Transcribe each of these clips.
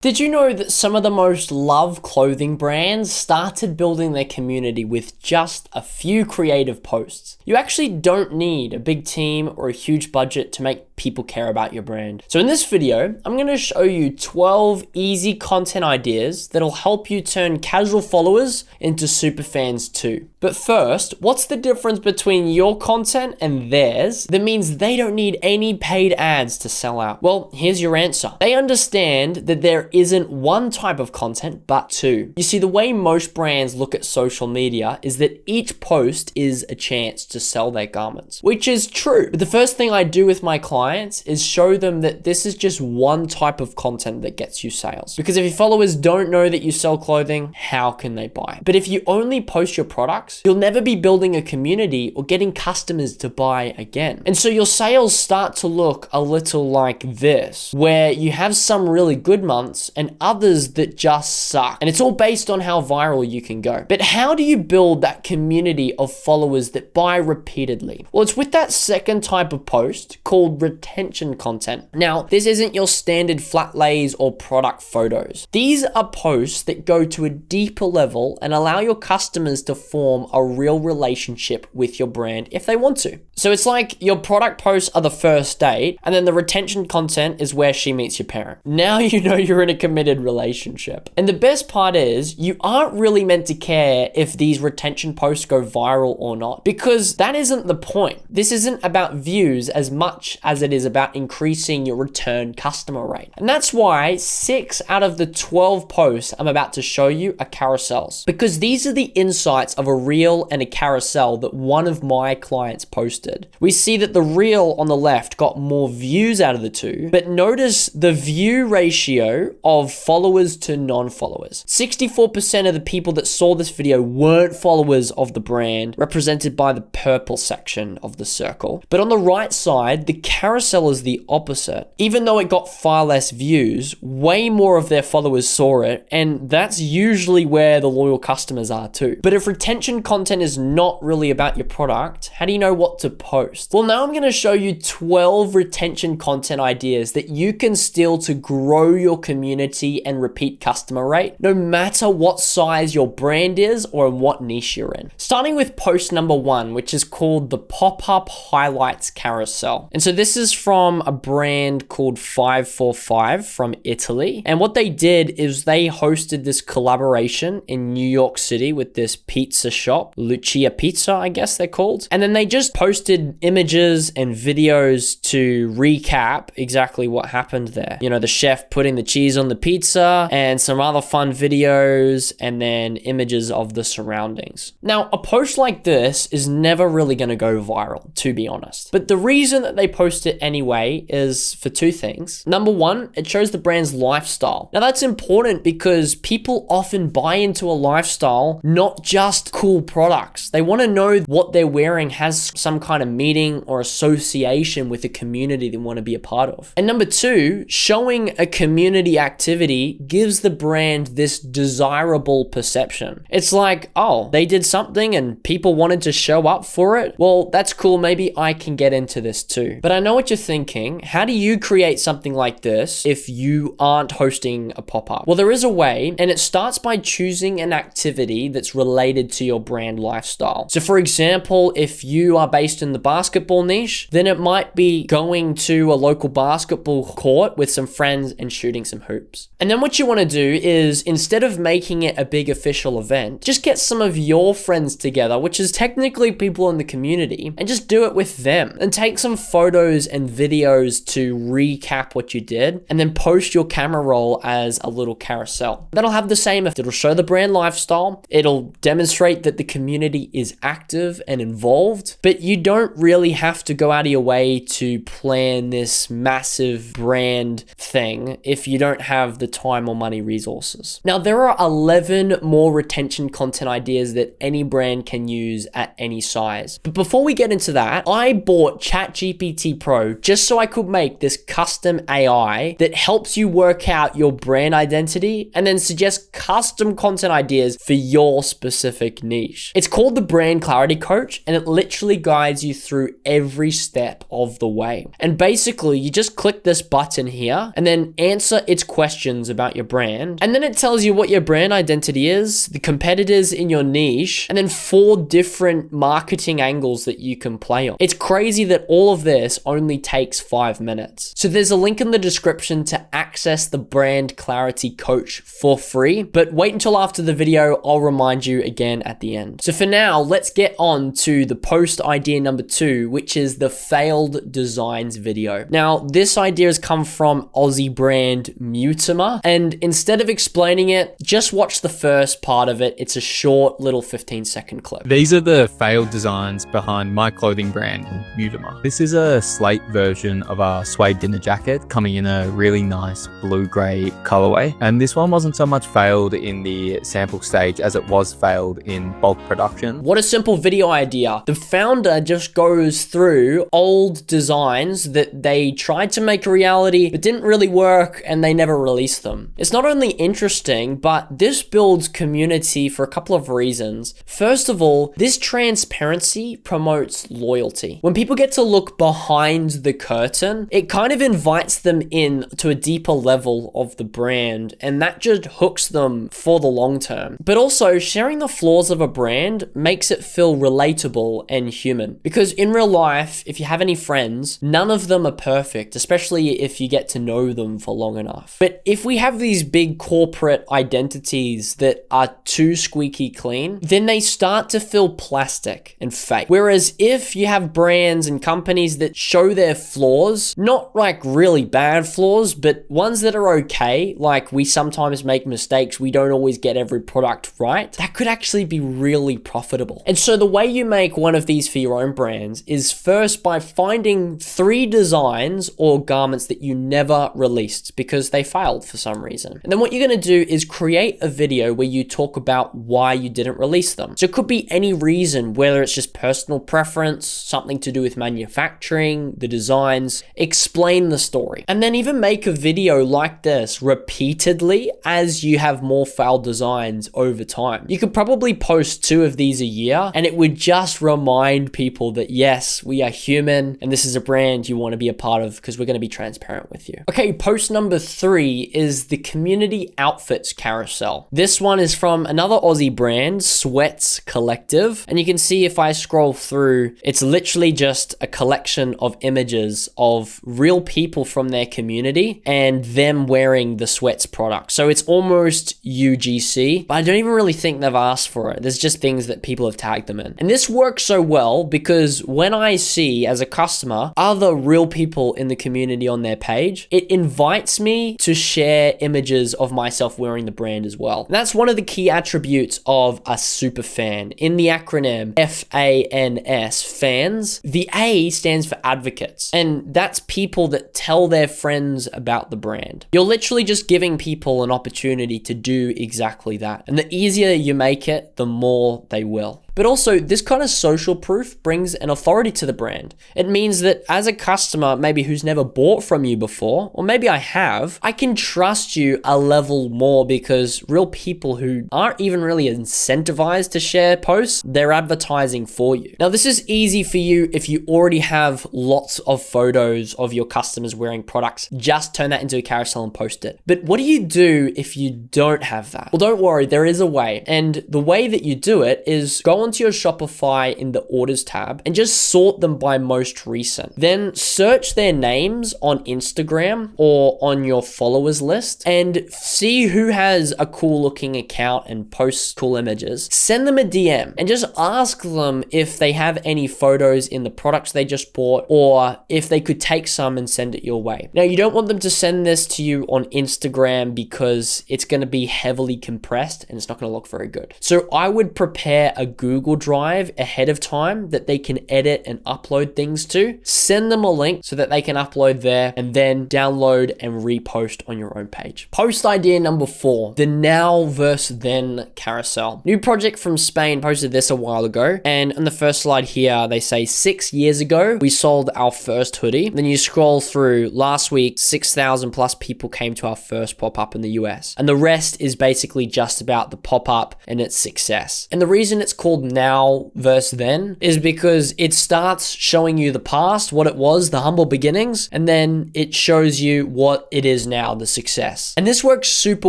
Did you know that some of the most loved clothing brands started building their community with just a few creative posts? You actually don't need a big team or a huge budget to make people care about your brand. So in this video, I'm going to show you 12 easy content ideas that'll help you turn casual followers into super fans too. But first, what's the difference between your content and theirs that means they don't need any paid ads to sell out? Well, here's your answer. They understand that there isn't one type of content, but two. You see, the way most brands look at social media is that each post is a chance to sell their garments, which is true. But the first thing I do with my clients is show them that this is just one type of content that gets you sales. Because if your followers don't know that you sell clothing, how can they buy? But if you only post your products, you'll never be building a community or getting customers to buy again. And so your sales start to look a little like this, where you have some really good months and others that just suck. And it's all based on how viral you can go. But how do you build that community of followers that buy repeatedly? Well, it's with that second type of post called retention content. Now, this isn't your standard flat lays or product photos. These are posts that go to a deeper level and allow your customers to form a real relationship with your brand if they want to. So it's like your product posts are the first date, and then the retention content is where she meets your parent. Now you know you're in a committed relationship. And the best part is you aren't really meant to care if these retention posts go viral or not, because that isn't the point. This isn't about views as much as it is about increasing your return customer rate. And that's why 6 out of the 12 posts I'm about to show you are carousels, because these are the insights of a reel and a carousel that one of my clients posted. We see that the reel on the left got more views out of the two, but notice the view ratio of followers to non-followers. 64% of the people that saw this video weren't followers of the brand, represented by the purple section of the circle. But on the right side, the carousel is the opposite. Even though it got far less views, way more of their followers saw it, and that's usually where the loyal customers are too. But if retention content is not really about your product, how do you know what to post? Well, now I'm going to show you 12 retention content ideas that you can steal to grow your community and repeat customer rate, no matter what size your brand is or in what niche you're in. Starting with post number 1, which is called the Popup highlights carousel. And so this is from a brand called 545 from Italy. And what they did is they hosted this collaboration in New York City with this pizza shop, Lucia Pizza, I guess they're called. And then they just posted images and videos to recap exactly what happened there. You know, the chef putting the cheese on the pizza and some other fun videos and then images of the surroundings. Now, a post like this is never really going to go viral, to be honest. But the reason that they post it anyway is for two things. Number one, it shows the brand's lifestyle. Now, that's important because people often buy into a lifestyle, not just cool products. They want to know what they're wearing has some kind of meaning or association with a community they want to be a part of. And number two, showing a community activity gives the brand this desirable perception. It's like, oh, they did something and people wanted to show up for it. Well, that's cool. Maybe I can get into this too. But I know what you're thinking. How do you create something like this if you aren't hosting a pop-up? Well, there is a way, and it starts by choosing an activity that's related to your brand lifestyle. So for example, if you are based in the basketball niche, then it might be going to a local basketball court with some friends and shooting some hoops. And then what you want to do is, instead of making it a big official event, just get some of your friends together, which is technically people in the community, and just do it with them. And take some photos and videos to recap what you did, and then post your camera roll as a little carousel. That'll have the same effect. It'll show the brand lifestyle. It'll demonstrate that the community is active and involved, but you don't really have to go out of your way to plan this massive brand thing if you don't have the time or money resources. Now, there are 11 more retention content ideas that any brand can use at any size. But before we get into that, I bought ChatGPT Pro Pro just so I could make this custom AI that helps you work out your brand identity and then suggest custom content ideas for your specific niche. It's called the Brand Clarity Coach, and it literally guides you through every step of the way. And basically, you just click this button here and then answer its questions about your brand. And then it tells you what your brand identity is, the competitors in your niche, and then 4 different marketing angles that you can play on. It's crazy that all of this only takes 5 minutes. So there's a link in the description to access the Brand Clarity Coach for free, but wait until after the video, I'll remind you again at the end. So for now, let's get on to the post idea number 2, which is the failed designs video. Now, this idea has come from Aussie brand Mutimer, and instead of explaining it, just watch the first part of it. It's a short little 15-second clip. These are the failed designs behind my clothing brand, Mutimer. This is a slate version of our suede dinner jacket coming in a really nice blue-gray colorway. And this one wasn't so much failed in the sample stage as it was failed in bulk production. What a simple video idea. The founder just goes through old designs that they tried to make a reality but didn't really work, and they never released them. It's not only interesting, but this builds community for a couple of reasons. First of all, this transparency promotes loyalty. When people get to look behind the curtain, it kind of invites them in to a deeper level of the brand, and that just hooks them for the long term. But also, sharing the flaws of a brand makes it feel relatable and human. Because in real life, if you have any friends, none of them are perfect, especially if you get to know them for long enough. But if we have these big corporate identities that are too squeaky clean, then they start to feel plastic and fake. Whereas if you have brands and companies that show their flaws, not like really bad flaws, but ones that are okay, like we sometimes make mistakes, we don't always get every product right, that could actually be really profitable. And so the way you make one of these for your own brands is first by finding 3 designs or garments that you never released because they failed for some reason. And then what you're gonna do is create a video where you talk about why you didn't release them. So it could be any reason, whether it's just personal preference, something to do with manufacturing, the designs, explain the story. And then even make a video like this repeatedly as you have more failed designs over time. You could probably post 2 of these a year, and it would just remind people that yes, we are human and this is a brand you want to be a part of because we're going to be transparent with you. Okay, post number 3 is the community outfits carousel. This one is from another Aussie brand, Sweats Collective. And you can see if I scroll through, it's literally just a collection of images of real people from their community and them wearing the Sweats product. So it's almost UGC, but I don't even really think they've asked for it. There's just things that people have tagged them in. And this works so well because when I see as a customer other real people in the community on their page, it invites me to share images of myself wearing the brand as well. And that's one of the key attributes of a super fan. In the acronym FANS, fans, the A stands for advocates. And that's people that tell their friends about the brand. You're literally just giving people an opportunity to do exactly that. And the easier you make it, the more they will. But also, this kind of social proof brings an authority to the brand. It means that as a customer, maybe who's never bought from you before, or maybe I have, I can trust you a level more because real people who aren't even really incentivized to share posts, they're advertising for you. Now, this is easy for you if you already have lots of photos of your customers wearing products. Just turn that into a carousel and post it. But what do you do if you don't have that? Well, don't worry, there is a way. And the way that you do it is go onto your Shopify in the orders tab and just sort them by most recent. Then search their names on Instagram or on your followers list and see who has a cool looking account and posts cool images. Send them a DM and just ask them if they have any photos in the products they just bought or if they could take some and send it your way. Now, you don't want them to send this to you on Instagram because it's going to be heavily compressed and it's not going to look very good. So I would prepare a Google Google Drive ahead of time that they can edit and upload things to, send them a link so that they can upload there and then download and repost on your own page. Post idea number 4, the now versus then carousel. New project from Spain posted this a while ago, and on the first slide here, they say 6 years ago, we sold our first hoodie. Then you scroll through, last week, 6,000 plus people came to our first pop-up in the US. And the rest is basically just about the pop-up and its success. And the reason it's called now versus then is because it starts showing you the past, what it was, the humble beginnings, and then it shows you what it is now, the success. And this works super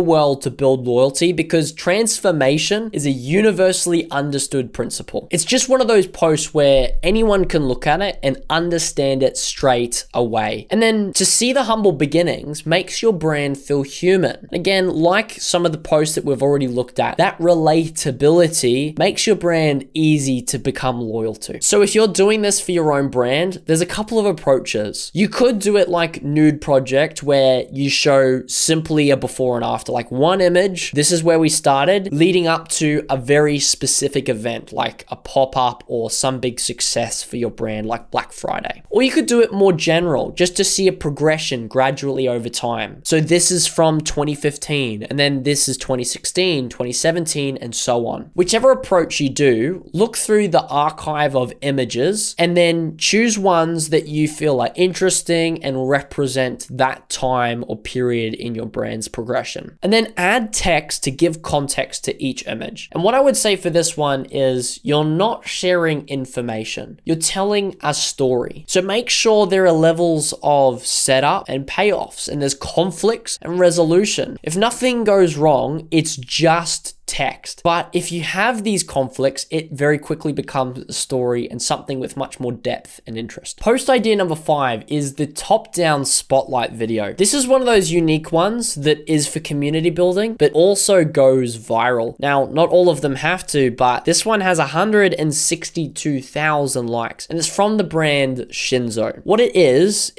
well to build loyalty because transformation is a universally understood principle. It's just one of those posts where anyone can look at it and understand it straight away. And then to see the humble beginnings makes your brand feel human. Again, like some of the posts that we've already looked at, that relatability makes your brand easy to become loyal to. So if you're doing this for your own brand, there's a couple of approaches. You could do it like Nude Project, where you show simply a before and after, like one image. This is where we started, leading up to a very specific event, like a pop-up or some big success for your brand, like Black Friday. Or you could do it more general, just to see a progression gradually over time. So this is from 2015, and then this is 2016, 2017, and so on. Whichever approach you do, look through the archive of images and then choose ones that you feel are interesting and represent that time or period in your brand's progression. And then add text to give context to each image. And what I would say for this one is you're not sharing information, you're telling a story. So make sure there are levels of setup and payoffs, and there's conflicts and resolution. If nothing goes wrong, it's just text. But if you have these conflicts, it very quickly becomes a story and something with much more depth and interest. Post idea number 5 is the top-down spotlight video. This is one of those unique ones that is for community building, but also goes viral. Now, not all of them have to, but this one has 162,000 likes, and it's from the brand Shinzo. What it is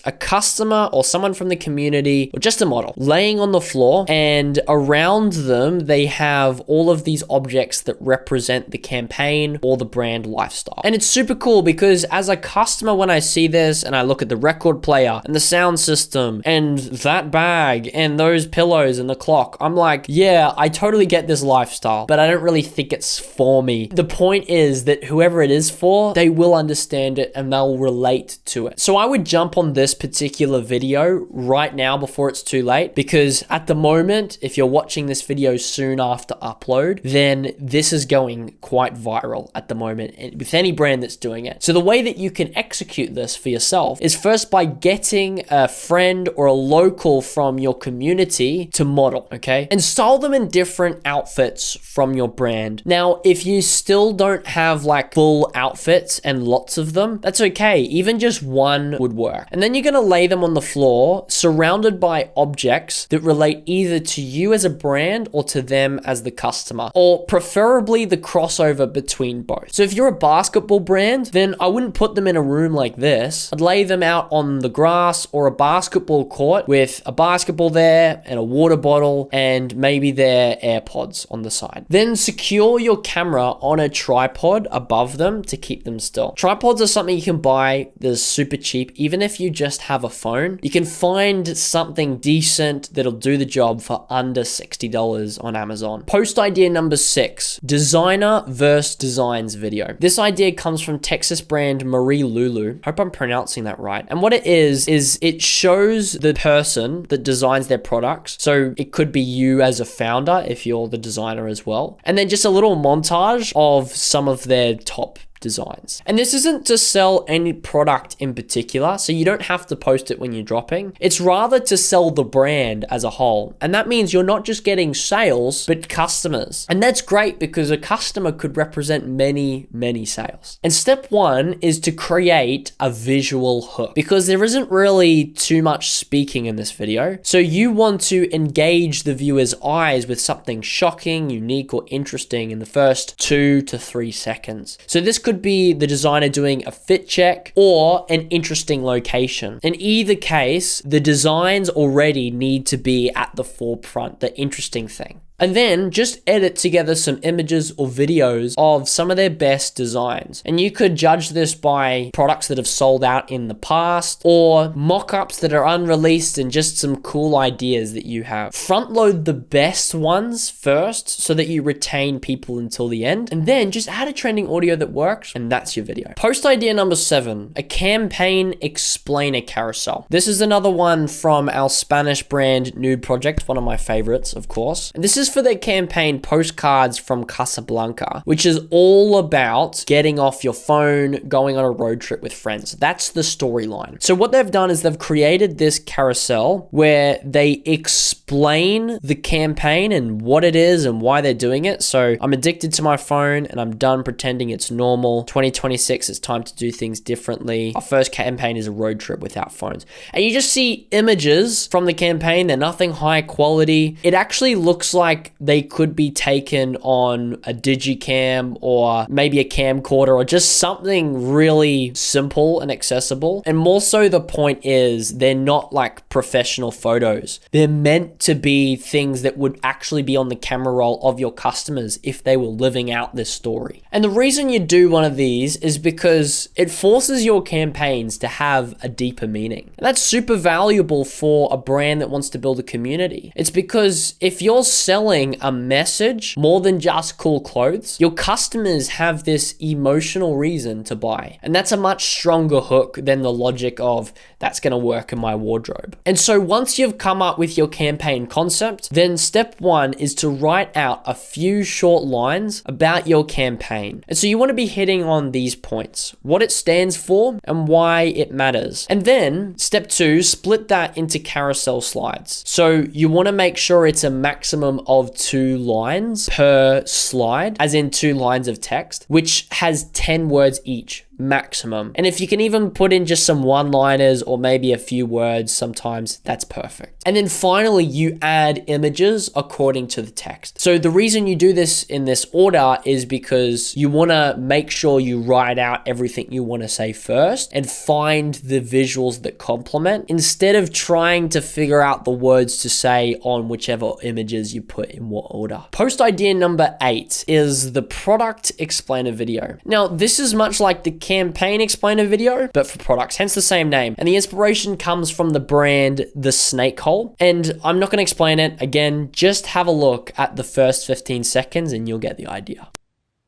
a customer or someone from the community, or just a model, laying on the floor, and around them, they have all of these objects that represent the campaign or the brand lifestyle. And it's super cool because as a customer, when I see this and I look at the record player and the sound system and that bag and those pillows and the clock, I'm like, yeah, I totally get this lifestyle, but I don't really think it's for me. The point is that whoever it is for, they will understand it and they'll relate to it. So I would jump on this particular video right now before it's too late, because at the moment, if you're watching this video soon after upload, then this is going quite viral at the moment with any brand that's doing it. So the way that you can execute this for yourself is first by getting a friend or a local from your community to model, okay? And style them in different outfits from your brand. Now, if you still don't have like full outfits and lots of them, that's okay. Even just one would work. And then you're gonna lay them on the floor surrounded by objects that relate either to you as a brand or to them as the customer, or preferably the crossover between both. So if you're a basketball brand, then I wouldn't put them in a room like this. I'd lay them out on the grass or a basketball court with a basketball there and a water bottle and maybe their AirPods on the side. Then secure your camera on a tripod above them to keep them still. Tripods are something you can buy that's super cheap. Even if you just have a phone, you can find something decent that'll do the job for under $60 on Amazon. Post idea number 6, designer versus designs video. This idea comes from Texas brand Marie Lulu. Hope I'm pronouncing that right. And what it is it shows the person that designs their products. So it could be you as a founder if you're the designer as well. And then just a little montage of some of their top designs. And this isn't to sell any product in particular, so you don't have to post it when you're dropping. It's rather to sell the brand as a whole. And that means you're not just getting sales, but customers. And that's great because a customer could represent many, many sales. And step 1 is to create a visual hook, because there isn't really too much speaking in this video. So you want to engage the viewer's eyes with something shocking, unique, or interesting in the first 2 to 3 seconds. So this could could be the designer doing a fit check or an interesting location. In either case, the designs already need to be at the forefront, the interesting thing. And then just edit together some images or videos of some of their best designs. And you could judge this by products that have sold out in the past or mock-ups that are unreleased and just some cool ideas that you have. Front load the best ones first so that you retain people until the end. And then just add a trending audio that works, and that's your video. Post idea number 7, a campaign explainer carousel. This is another one from our Spanish brand Nude Project, one of my favorites, of course. And this is for their campaign Postcards from Casablanca, which is all about getting off your phone, going on a road trip with friends. That's the storyline. So what they've done is they've created this carousel where they explain the campaign and what it is and why they're doing it. So I'm addicted to my phone and I'm done pretending it's normal. 2026, it's time to do things differently. Our first campaign is a road trip without phones. And you just see images from the campaign. They're nothing high quality. It actually looks like they could be taken on a digicam or maybe a camcorder or just something really simple and accessible. And more so, the point is they're not like professional photos. They're meant to be things that would actually be on the camera roll of your customers if they were living out this story. And the reason you do one of these is because it forces your campaigns to have a deeper meaning. And that's super valuable for a brand that wants to build a community. It's because if you're selling a message more than just cool clothes, your customers have this emotional reason to buy. And that's a much stronger hook than the logic of that's going to work in my wardrobe. And so once you've come up with your campaign concept, then step 1 is to write out a few short lines about your campaign. And so you want to be hitting on these points, what it stands for and why it matters. And then step 2, split that into carousel slides. So you want to make sure it's a maximum of 2 lines per slide, as in 2 lines of text, which has 10 words each. Maximum. And if you can even put in just some one-liners or maybe a few words sometimes, that's perfect. And then finally, you add images according to the text. So the reason you do this in this order is because you want to make sure you write out everything you want to say first and find the visuals that complement instead of trying to figure out the words to say on whichever images you put in what order. Post idea number 8 is the product explainer video. Now, this is much like the campaign explainer video, but for products, hence the same name. And the inspiration comes from the brand The Snake Hole. And I'm not going to explain it. Again, just have a look at the first 15 seconds and you'll get the idea.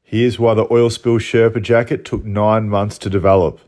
Here's why the oil spill Sherpa jacket took 9 months to develop.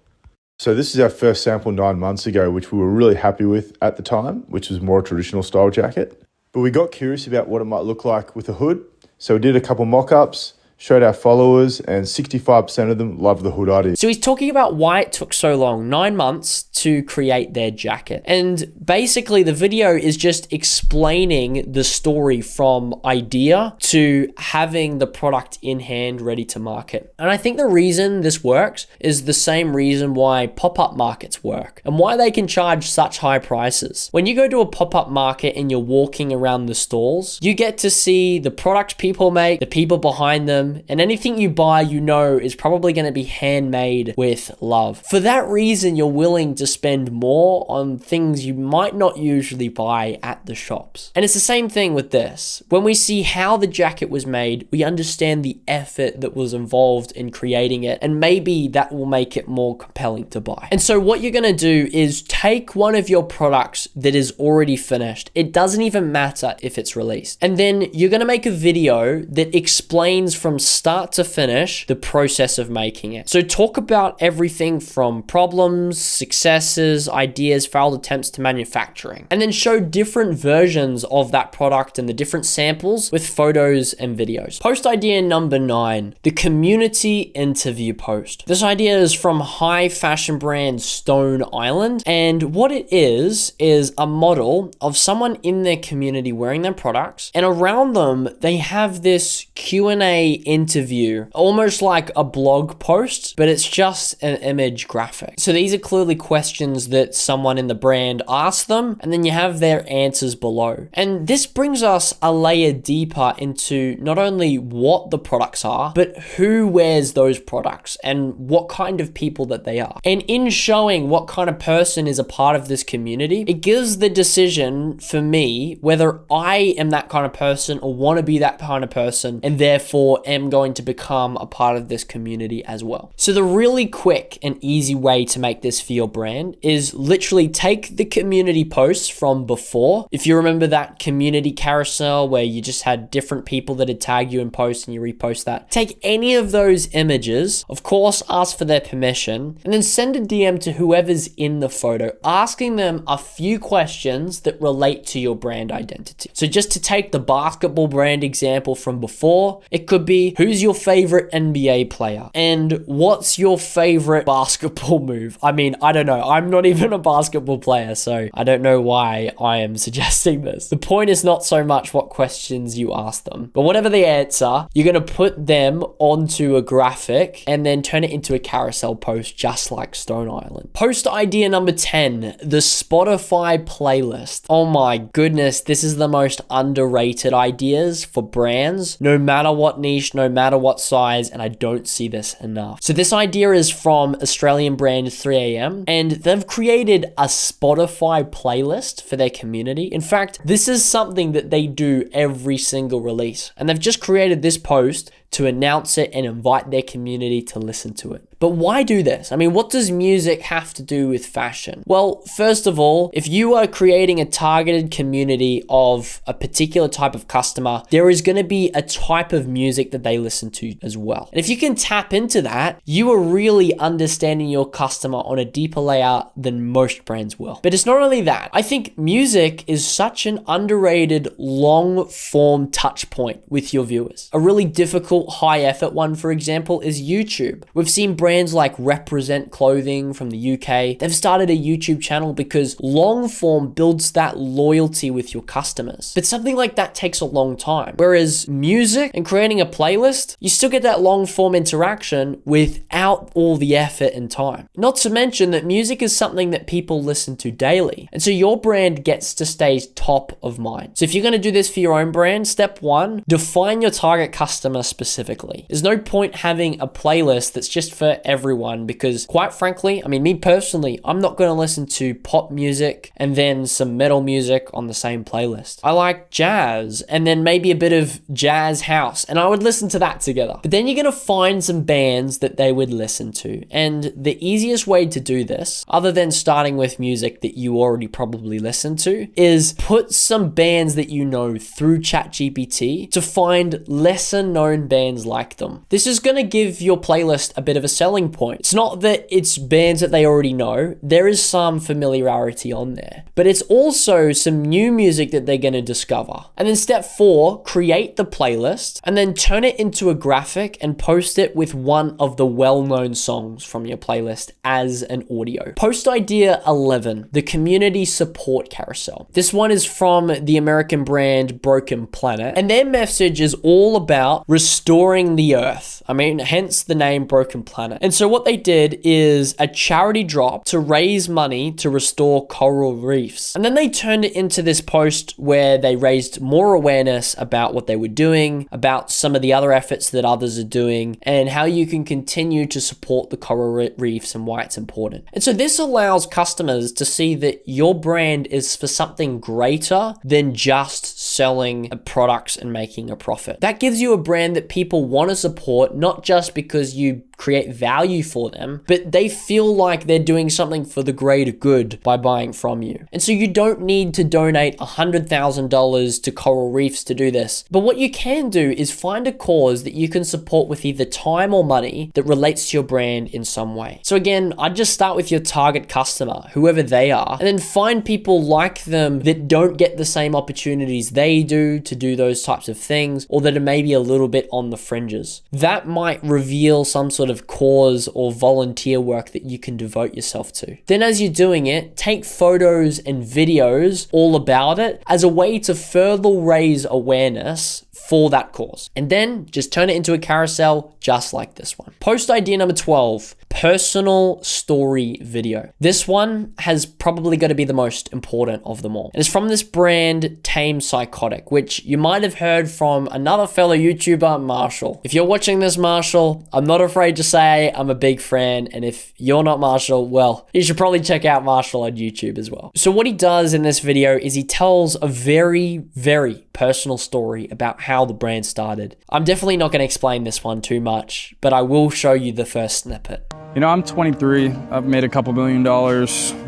So this is our first sample 9 months ago, which we were really happy with at the time, which was more a traditional style jacket. But we got curious about what it might look like with a hood. So we did a couple mock-ups, showed our followers, and 65% of them loved the hood idea. So he's talking about why it took so long, 9 months to create their jacket. And basically the video is just explaining the story from idea to having the product in hand ready to market. And I think the reason this works is the same reason why pop-up markets work and why they can charge such high prices. When you go to a pop-up market and you're walking around the stalls, you get to see the products people make, the people behind them, and anything you buy, you know, is probably going to be handmade with love. For that reason, you're willing to spend more on things you might not usually buy at the shops. And it's the same thing with this. When we see how the jacket was made, we understand the effort that was involved in creating it, and maybe that will make it more compelling to buy. And so what you're going to do is take one of your products that is already finished. It doesn't even matter if it's released. And then you're going to make a video that explains from start to finish the process of making it. So talk about everything from problems, successes, ideas, failed attempts to manufacturing, and then show different versions of that product and the different samples with photos and videos. Post idea number 9, the community interview post. This idea is from high fashion brand Stone Island, and what it is a model of someone in their community wearing their products, and around them they have this Q&A interview, almost like a blog post, but it's just an image graphic. So these are clearly questions that someone in the brand asks them, and then you have their answers below. And this brings us a layer deeper into not only what the products are, but who wears those products and what kind of people that they are. And in showing what kind of person is a part of this community, it gives the decision for me whether I am that kind of person or want to be that kind of person, and therefore am going to become a part of this community as well. So the really quick and easy way to make this for your brand is literally take the community posts from before. If you remember that community carousel where you just had different people that had tagged you in posts and you repost that, take any of those images, of course, ask for their permission, and then send a DM to whoever's in the photo, asking them a few questions that relate to your brand identity. So just to take the basketball brand example from before, it could be, who's your favorite NBA player? And what's your favorite basketball move? I mean, I don't know. I'm not even a basketball player, so I don't know why I am suggesting this. The point is not so much what questions you ask them, but whatever the answer, you're going to put them onto a graphic and then turn it into a carousel post, just like Stone Island. Post idea number 10, the Spotify playlist. Oh my goodness, this is the most underrated ideas for brands, no matter what niche, no matter what size, and I don't see this enough. So this idea is from Australian brand 3am, and they've created a Spotify playlist for their community. In fact, this is something that they do every single release, and they've just created this post to announce it and invite their community to listen to it. But why do this? I mean, what does music have to do with fashion? Well, first of all, if you are creating a targeted community of a particular type of customer, there is going to be a type of music that they listen to as well. And if you can tap into that, you are really understanding your customer on a deeper layer than most brands will. But it's not only that. I think music is such an underrated long form touch point with your viewers. A really difficult high effort one, for example, is YouTube. We've seen brands like Represent Clothing from the UK. They've started a YouTube channel because long form builds that loyalty with your customers. But something like that takes a long time. Whereas music and creating a playlist, you still get that long form interaction without all the effort and time. Not to mention that music is something that people listen to daily. And so your brand gets to stay top of mind. So if you're going to do this for your own brand, step one, define your target customer specifically. There's no point having a playlist that's just for everyone because, quite frankly, I mean, me personally, I'm not going to listen to pop music and then some metal music on the same playlist. I like jazz and then maybe a bit of jazz house, and I would listen to that together. But then you're going to find some bands that they would listen to. And the easiest way to do this, other than starting with music that you already probably listen to, is put some bands that you know through ChatGPT to find lesser known bands like them. This is going to give your playlist a bit of a selling point. It's not that it's bands that they already know. There is some familiarity on there, but it's also some new music that they're going to discover. And then step 4, create the playlist and then turn it into a graphic and post it with one of the well-known songs from your playlist as an audio. Post idea 11, the community support carousel. This one is from the American brand Broken Planet, and their message is all about restoring the earth. I mean, hence the name Broken Planet. And so what they did is a charity drop to raise money to restore coral reefs. And then they turned it into this post where they raised more awareness about what they were doing, about some of the other efforts that others are doing, and how you can continue to support the coral reefs and why it's important. And so this allows customers to see that your brand is for something greater than just selling products and making a profit. That gives you a brand that people want to support, not just because you create value for them, but they feel like they're doing something for the greater good by buying from you. And so you don't need to donate $100,000 to coral reefs to do this. But what you can do is find a cause that you can support with either time or money that relates to your brand in some way. So again, I'd just start with your target customer, whoever they are, and then find people like them that don't get the same opportunities they do to do those types of things, or that are maybe a little bit on the fringes. That might reveal some sort of cause or volunteer work that you can devote yourself to. Then as you're doing it, take photos and videos all about it as a way to further raise awareness for that cause. And then just turn it into a carousel just like this one. Post idea number 12, personal story video. This one has probably got to be the most important of them all. And it's from this brand, Tame Psychotic, which you might have heard from another fellow YouTuber, Marshall. If you're watching this, Marshall, I'm not afraid to say I'm a big fan. And if you're not Marshall, well, you should probably check out Marshall on YouTube as well. So what he does in this video is he tells a very, very personal story about how the brand started. I'm definitely not going to explain this one too much, but I will show you the first snippet. You know, I'm 23. I've made a couple $1 million,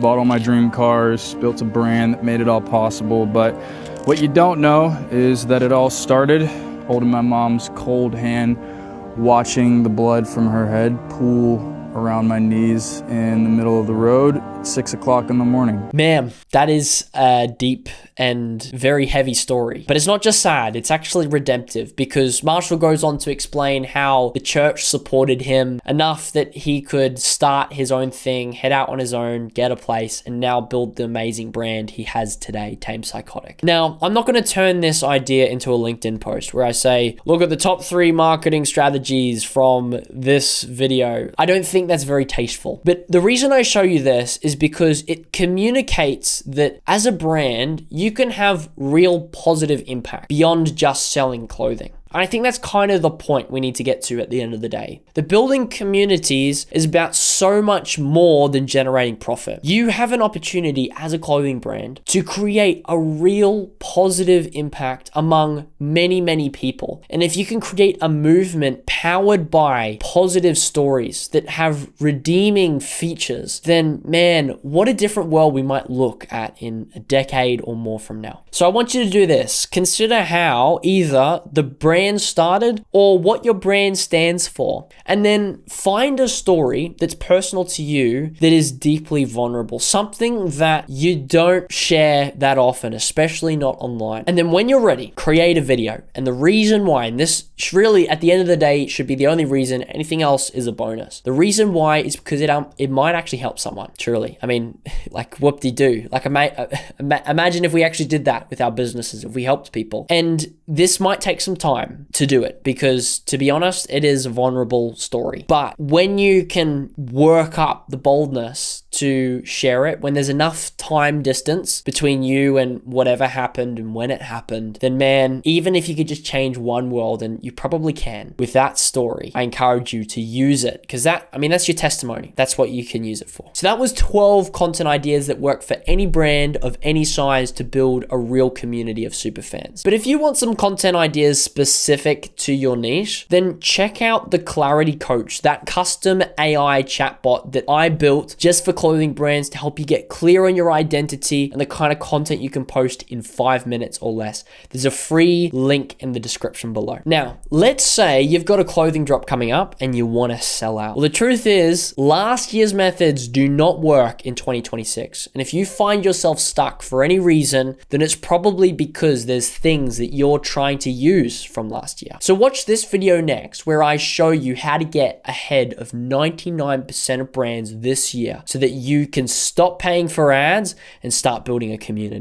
bought all my dream cars, built a brand that made it all possible. But what you don't know is that it all started holding my mom's cold hand, watching the blood from her head pool around my knees in the middle of the road at 6 o'clock in the morning. Man, that is a deep and very heavy story. But it's not just sad, it's actually redemptive, because Marshall goes on to explain how the church supported him enough that he could start his own thing, head out on his own, get a place, and now build the amazing brand he has today, Tame Psychotic. Now, I'm not going to turn this idea into a LinkedIn post where I say, look at the top 3 marketing strategies from this video. I don't think that's very tasteful. But the reason I show you this is because it communicates that as a brand, you can have real positive impact beyond just selling clothing. And I think that's kind of the point we need to get to at the end of the day. The building communities is about so much more than generating profit. You have an opportunity as a clothing brand to create a real positive impact among many, many people. And if you can create a movement powered by positive stories that have redeeming features, then man, what a different world we might look at in a decade or more from now. So I want you to do this. Consider how either the brand started or what your brand stands for, and then find a story that's personal to you that is deeply vulnerable, something that you don't share that often, especially not online. And then when you're ready, create a video. And the reason why, and this really at the end of the day should be the only reason, anything else is a bonus. The reason why is because it might actually help someone, truly. I mean, like whoop-de-doo. Like imagine if we actually did that with our businesses, if we helped people. And this might take some time to do it, because to be honest, it is a vulnerable story. But when you can work up the boldness to share it, when there's enough time distance between you and whatever happened and when it happened, then man, even if you could just change one world, and you probably can with that story, I encourage you to use it, because that's your testimony. That's what you can use it for. So that was 12 content ideas that work for any brand of any size to build a real community of super fans. But if you want some content ideas specific to your niche, then check out the Clarity Coach, that custom AI chatbot that I built just for clothing brands to help you get clear on your identity and the kind of content you can post in 5 minutes or less. There's a free link in the description below. Now, let's say you've got a clothing drop coming up and you want to sell out. Well, the truth is, last year's methods do not work in 2026. And if you find yourself stuck for any reason, then it's probably because there's things that you're trying to use from last year. So watch this video next, where I show you how to get ahead of 99% of brands this year so that you can stop paying for ads and start building a community.